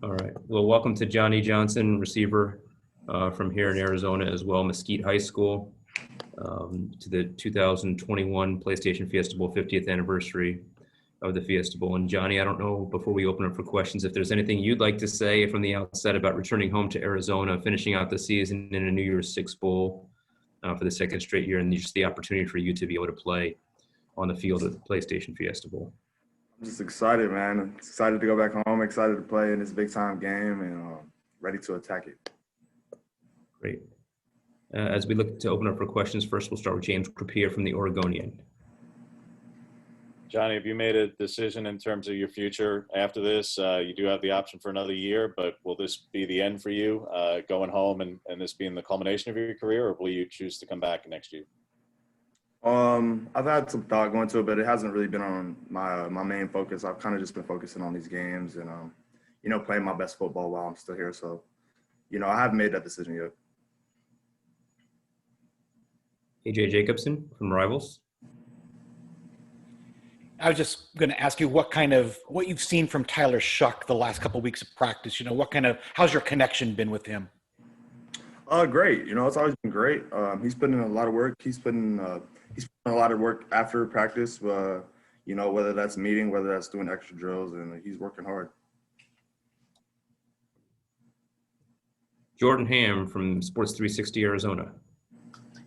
All right. Well, welcome to Johnny Johnson, receiver from here in Arizona as well, Mesquite High School, to the 2021 PlayStation Fiesta Bowl 50th anniversary of the Fiesta Bowl. And Johnny, I don't know, before we open up for questions, if there's anything you'd like to say from the outset about returning home to Arizona, finishing out the season in a New Year's Six Bowl for the second straight year, and just the opportunity for you to be able to play on the field at the PlayStation Fiesta Bowl. I'm just excited, man. I'm excited to go back home, excited to play in this big-time game, and ready to attack it. Great. As we look to open up for questions, first we'll start with James Krapia from the Oregonian. Johnny, have you made a decision in terms of your future after this? You do have the option for another year, but will this be the end for you, going home and this being the culmination of your career, or will you choose to come back next year? I've had some thought going to it, but it hasn't really been on my main focus. I've kind of just been focusing on these games and, playing my best football while I'm still here. So, I haven't made that decision yet. AJ Jacobson from Rivals. I was just going to ask you what you've seen from Tyler Schach the last couple of weeks of practice. How's your connection been with him? Great. It's always been great. He's putting in a lot of work. He's putting a lot of work after practice, whether that's meeting, whether that's doing extra drills, and he's working hard. Jordan Ham from Sports 360 Arizona.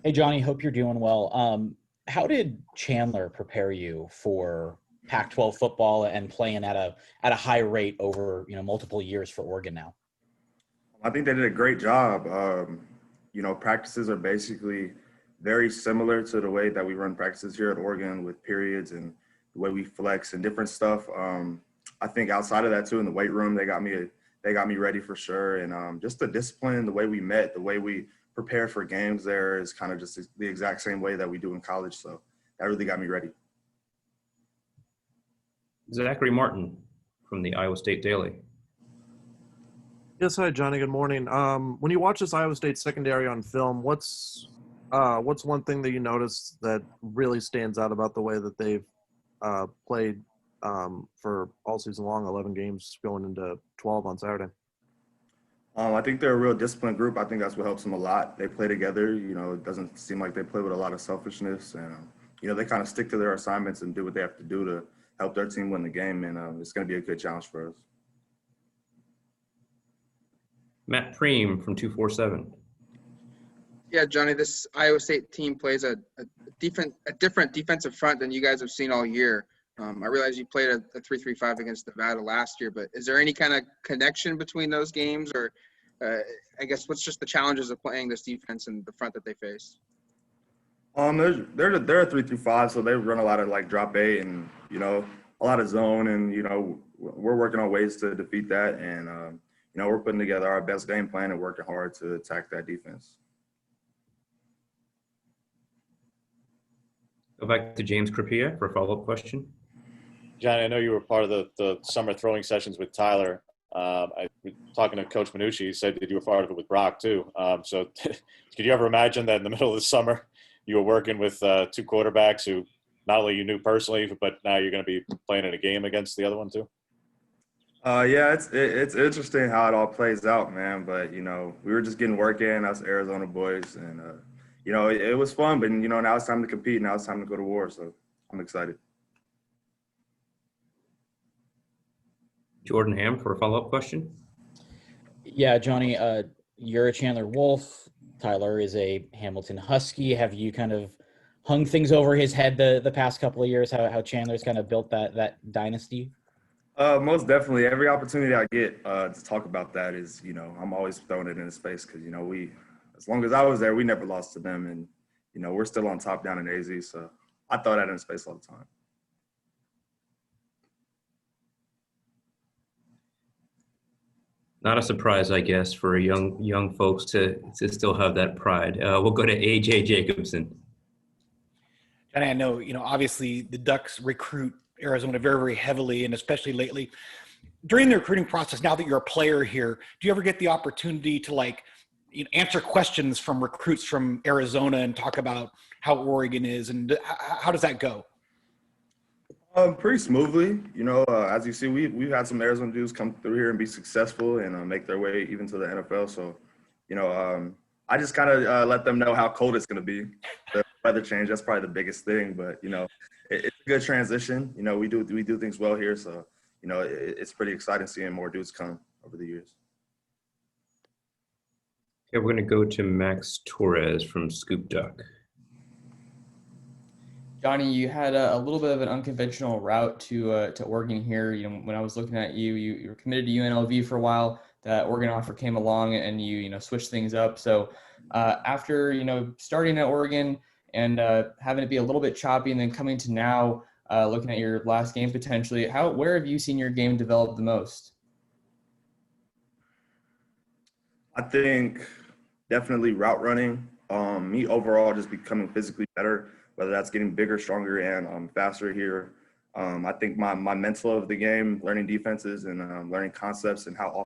Hey, Johnny, hope you're doing well. How did Chandler prepare you for Pac-12 football and playing at a high rate over, multiple years for Oregon now? I think they did a great job. Practices are basically very similar to the way that we run practices here at Oregon with periods and the way we flex and different stuff. I think outside of that too, in the weight room, they got me ready for sure. And just the discipline, the way we met, the way we prepare for games there is kind of just the exact same way that we do in college. So that really got me ready. Zachary Martin from the Iowa State Daily. Yes, hi, Johnny. Good morning. When you watch this Iowa State secondary on film, what's one thing that you notice that really stands out about the way that they've played for all season long, 11 games going into 12 on Saturday? I think they're a real disciplined group. I think that's what helps them a lot. They play together. It doesn't seem like they play with a lot of selfishness. And, they kind of stick to their assignments and do what they have to do to help their team win the game. And it's going to be a good challenge for us. Matt Preem from 247. Yeah, Johnny, this Iowa State team plays a different defensive front than you guys have seen all year. I realize you played a 3-3-5 against Nevada last year, but is there any kind of connection between those games, or I guess what's just the challenges of playing this defense and the front that they face? They're a 3-3-5, so they run a lot of like drop eight and a lot of zone, and we're working on ways to defeat that, and we're putting together our best game plan and working hard to attack that defense. Go back to James Krapia for a follow-up question. Johnny, I know you were part of the summer throwing sessions with Tyler. Talking to Coach Minucci, he said that you were part of it with Brock too. So could you ever imagine that in the middle of the summer you were working with two quarterbacks who not only you knew personally, but now you're going to be playing in a game against the other one too? Yeah, it's interesting how it all plays out, man. But, we were just getting work in, us Arizona boys. And, it was fun. But, now it's time to compete. Now it's time to go to war. So I'm excited. Jordan Ham for a follow-up question. Yeah, Johnny, you're a Chandler Wolf. Tyler is a Hamilton Husky. Have you kind of hung things over his head the past couple of years, how Chandler's kind of built that dynasty? Most definitely. Every opportunity I get to talk about that is, I'm always throwing it in his face because, as long as I was there, we never lost to them. And, we're still on top down in AZ. So I throw that in his face all the time. Not a surprise, I guess, for young folks to still have that pride. We'll go to AJ Jacobson. And I know, obviously the Ducks recruit Arizona very, very heavily, and especially lately. During the recruiting process, now that you're a player here, do you ever get the opportunity to answer questions from recruits from Arizona and talk about how Oregon is, and how does that go? Pretty smoothly. As you see, we've had some Arizona dudes come through here and be successful and make their way even to the NFL. So, I just kind of let them know how cold it's going to be. The weather change, that's probably the biggest thing. But, it's a good transition. We do things well here. So, it's pretty exciting seeing more dudes come over the years. Okay, we're going to go to Max Torres from Scoop Duck. Johnny, you had a little bit of an unconventional route to Oregon here. When I was looking at you, you were committed to UNLV for a while. That Oregon offer came along, and you switched things up. So after starting at Oregon and having it be a little bit choppy, and then coming to now, looking at your last game potentially, where have you seen your game develop the most? I think definitely route running. Me overall just becoming physically better, whether that's getting bigger, stronger, and faster here. I think my mental of the game, learning defenses and learning concepts and how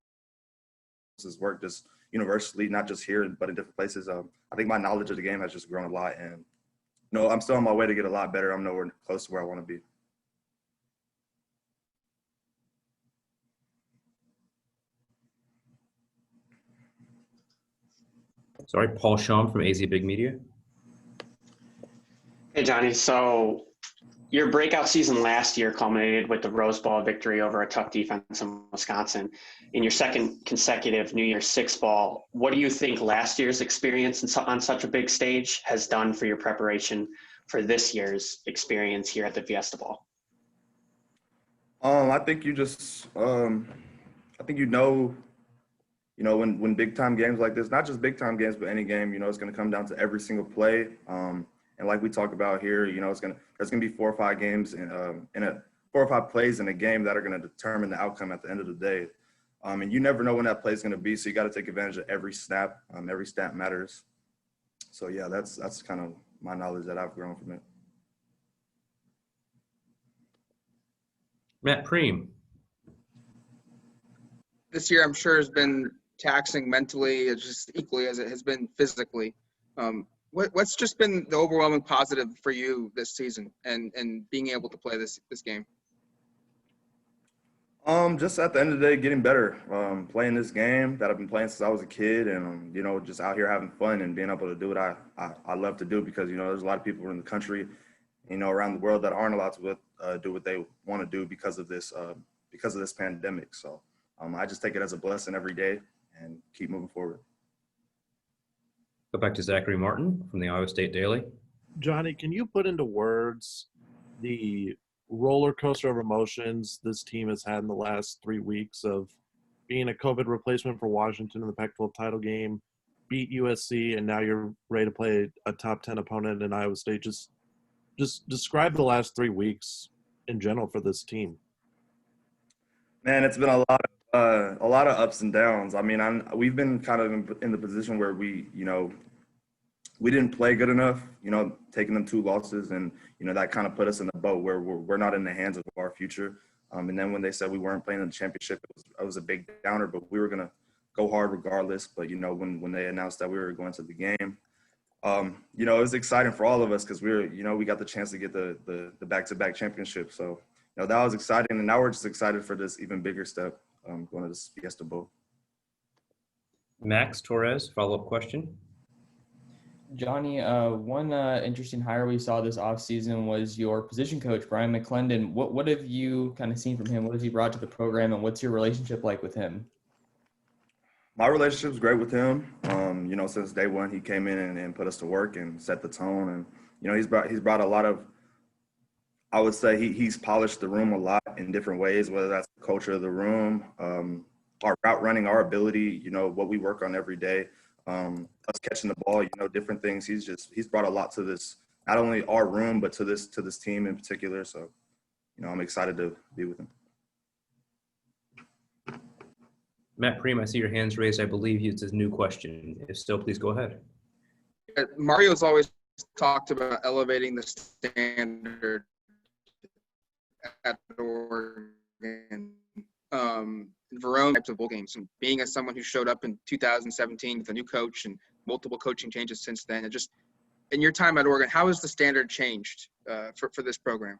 offenses work just universally, not just here, but in different places. I think my knowledge of the game has just grown a lot. And, I'm still on my way to get a lot better. I'm nowhere close to where I want to be. Sorry, Paul Shum from AZ Big Media. Hey, Johnny. So your breakout season last year culminated with the Rose Bowl victory over a tough defense in Wisconsin. In your second consecutive New Year's Six Bowl, what do you think last year's experience on such a big stage has done for your preparation for this year's experience here at the Fiesta Bowl? I think you just, I think when big time games like this, not just big time games, but any game, it's going to come down to every single play. And like we talk about here, there's going to be 4 or 5 games in 4 or 5 plays in a game that are going to determine the outcome at the end of the day. And you never know when that play is going to be, so you got to take advantage of every snap. Every snap matters. So yeah, that's kind of my knowledge that I've grown from it. Matt Preem. This year, I'm sure, has been taxing mentally, just equally as it has been physically. What's just been the overwhelming positive for you this season and being able to play this game? Just at the end of the day, getting better. Playing this game that I've been playing since I was a kid, and just out here having fun and being able to do what I love to do, because there's a lot of people in the country, around the world that aren't allowed to do what they want to do because of this pandemic. So I just take it as a blessing every day and keep moving forward. Go back to Zachary Martin from the Iowa State Daily. Johnny, can you put into words the roller coaster of emotions this team has had in the last 3 weeks of being a COVID replacement for Washington in the Pac-12 title game, beat USC, and now you're ready to play a top 10 opponent in Iowa State? Just describe the last 3 weeks in general for this team. Man, it's been a lot of ups and downs. I mean, we've been kind of in the position where we didn't play good enough, taking them 2 losses, and, that kind of put us in the boat where we're not in the hands of our future. And then when they said we weren't playing in the championship, it was a big downer, but we were going to go hard regardless. But, when they announced that we were going to the game, it was exciting for all of us because we got the chance to get the back-to-back championship. So, that was exciting. And now we're just excited for this even bigger step, going to this Fiesta Bowl. Max Torres, follow-up question. Johnny, one interesting hire we saw this offseason was your position coach, Brian McClendon. What have you kind of seen from him? What has he brought to the program, and what's your relationship like with him? My relationship's great with him. Since day one, he came in and put us to work and set the tone. And, he's brought a lot of, I would say he's polished the room a lot in different ways, whether that's the culture of the room, our route running, our ability, what we work on every day. Us catching the ball, different things. He's brought a lot to this, not only our room, but to this team in particular. So, I'm excited to be with him. Matt Preem, I see your hands raised. I believe it's a new question. If so, please go ahead. Mario's always talked about elevating the standard at Oregon. Verone types of bowl games, and being as someone who showed up in 2017 with a new coach and multiple coaching changes since then, and just in your time at Oregon, how has the standard changed for this program?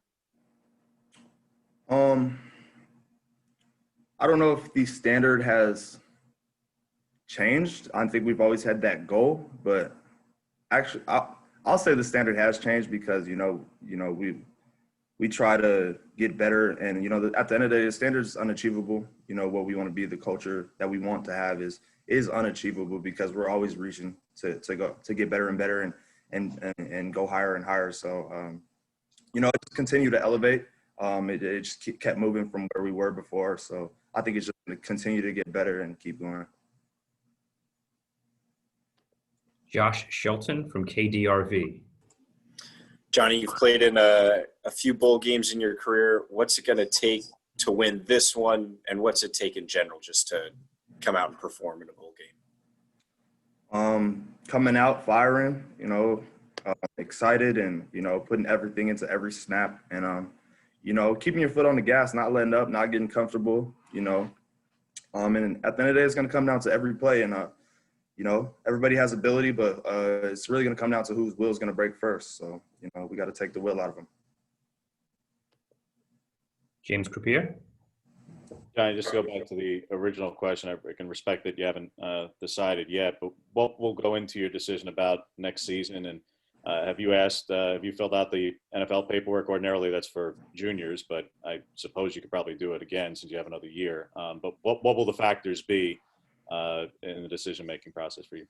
Um, I don't know if the standard has changed. I think we've always had that goal, but actually, I'll say the standard has changed because we try to get better, and at the end of the day, the standard is unachievable. What we want to be, the culture that we want to have is unachievable because we're always reaching to get better and better and go higher and higher. So just continue to elevate. It just kept moving from where we were before. So I think it's just going to continue to get better and keep going. Josh Shelton from KDRV. Johnny, you've played in a few bowl games in your career. What's it going to take to win this one, and what's it take in general just to come out and perform in a bowl game? Coming out firing, excited, and putting everything into every snap, and keeping your foot on the gas, not letting up, not getting comfortable, and at the end of the day, it's going to come down to every play, and everybody has ability, but it's really going to come down to whose will is going to break first. So we got to take the will out of them. James Crepier. Johnny, just to go back to the original question, I can respect that you haven't decided yet, but what will go into your decision about next season? And have you filled out the NFL paperwork? Ordinarily, that's for juniors, but I suppose you could probably do it again since you have another year. But what will the factors be in the decision-making process for you?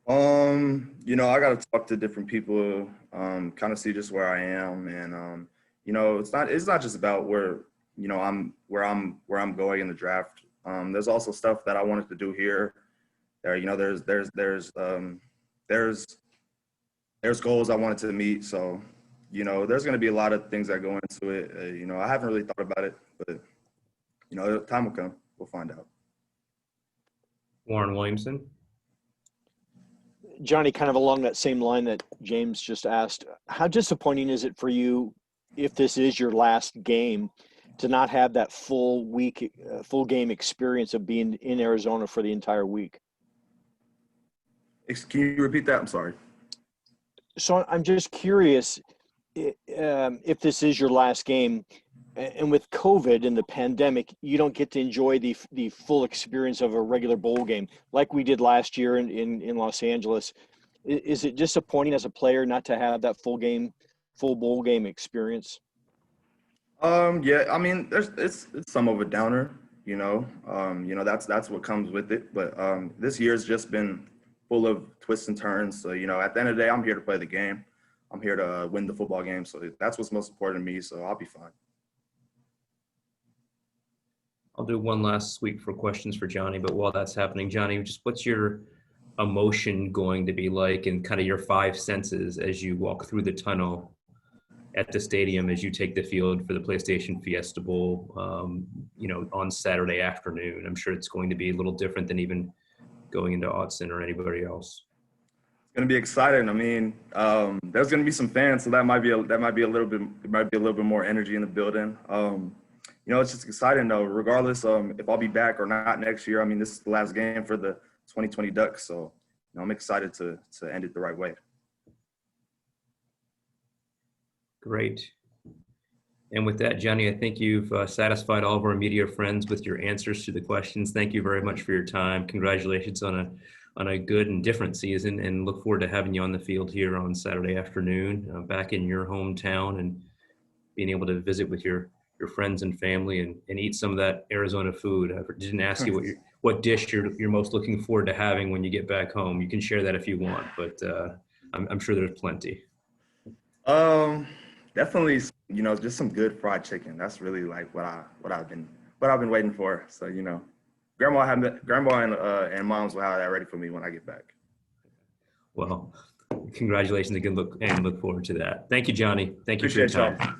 I got to talk to different people, kind of see just where I am, and it's not just about where I'm going in the draft. There's also stuff that I wanted to do here. There's goals I wanted to meet. So, there's going to be a lot of things that go into it. I haven't really thought about it, but time will come. We'll find out. Warren Williamson. Johnny, kind of along that same line that James just asked, how disappointing is it for you, if this is your last game, to not have that full game experience of being in Arizona for the entire week? Can you repeat that? I'm sorry. So I'm just curious if this is your last game, and with COVID and the pandemic, you don't get to enjoy the full experience of a regular bowl game like we did last year in Los Angeles. Is it disappointing as a player not to have that full bowl game experience? Yeah, I mean, it's some of a downer, that's what comes with it. But this year's just been full of twists and turns. So, at the end of the day, I'm here to play the game. I'm here to win the football game. So that's what's most important to me. So I'll be fine. I'll do one last sweep for questions for Johnny, but while that's happening, Johnny, just what's your emotion going to be like, and kind of your five senses as you walk through the tunnel at the stadium as you take the field for the PlayStation Fiesta Bowl, on Saturday afternoon? I'm sure it's going to be a little different than even going into Autzen or anybody else. It's going to be exciting. I mean, there's going to be some fans, so that might be a little bit more energy in the building. It's just exciting though, regardless if I'll be back or not next year. I mean, this is the last game for the 2020 Ducks, so I'm excited to end it the right way. Great. And with that, Johnny, I think you've satisfied all of our media friends with your answers to the questions. Thank you very much for your time. Congratulations on a good and different season, and look forward to having you on the field here on Saturday afternoon, back in your hometown, and being able to visit with your friends and family and eat some of that Arizona food. I didn't ask you what dish you're most looking forward to having when you get back home. You can share that if you want, but I'm sure there's plenty. Definitely, just some good fried chicken. That's really like what I've been waiting for. So, grandma and moms will have that ready for me when I get back. Well, congratulations again, and look forward to that. Thank you, Johnny. Thank you for your time. Y'all.